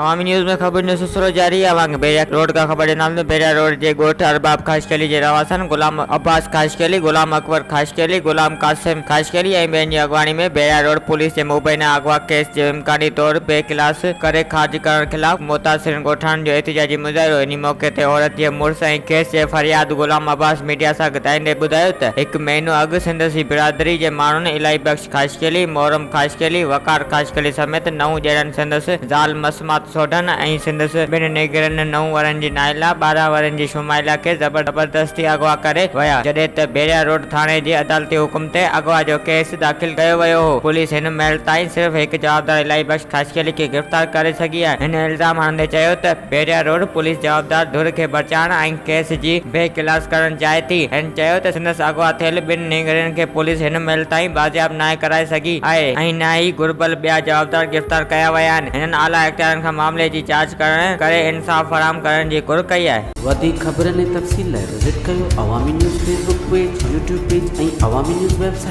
अवामी न्यूज़ में खबर न्यूज़ शुरू जारी है। वांग बेरिया रोड का खबर नाम बेरिया रोड जे गोठ अरबाब खाशकेली जे रवासन गुलाम अब्बास खाशकेली, गुलाम अकबर खाशकेली, गुलाम कासिम खाशकेली ऐं ॿियनि जी अॻवानी में बेरिया रोड पुलिस जे मुबैना अगवा केस जो इम्कानी तौर पे क्लास करे खारिज करण खिलाफ मुतासिर ॻोठाणनि जो एहतिजाजी मुज़ाहिरो। इन मौके ते औरत जे मुड़ुस ऐं केस जे फरियाद गुलाम अब्बास मीडिया सां ॻाल्हाईंदे ॿुधायो त हिकु महीनो अॻु संदसि बिरादरी जे माण्हुनि इलाही बख़्श खाशकेली, मोहरम खाशकेली, वकार खाशकेली समेत 9 ॼणनि संदसि ज़ाल मसमात सोढन ऐं संदसि ॿिनि निगरनि 9 वरनि जी नाइला, 12 वरनि जी शुमाइला खे ज़बरदस्ती अगवा करे विया, जॾहिं त बेरिया रोड थाणे जे अदालती हुकुम ते अगवा जो केस दाख़िल कयो वियो हो। पुलिस हिन महिल ताईं सिर्फ़ हिकु जवाबदार इलाही बख़्श खाशकेली खे गिरफ़्तार करे सघी आहे। हिन इल्ज़ाम हणंदे चयो त बेरिया रोड पुलिस जवाबदार धुर खे बचाइण ऐं केस जी बेक्लास करणु चाहे थी। हिन चयो त संदसि अगवा थियल ॿिनि निगरनि खे पुलिस हिन महिल ताईं बाज़ियाब नाहे कराए सघी आहे ऐं न ई घुर्बल ॿिया जवाबदार गिरफ़्तार कया विया आहिनि। हिननि आला इख्तियारनि खां मामले जी जांच करण करे इंसाफ़ फराहम करण जी घुर कई आहे। वधीक ख़बरनि ऐं तफ़सील लाइ विज़िट कयो अवामी news Facebook page, YouTube page ऐं अवामी न्यूज़ वेबसाइट।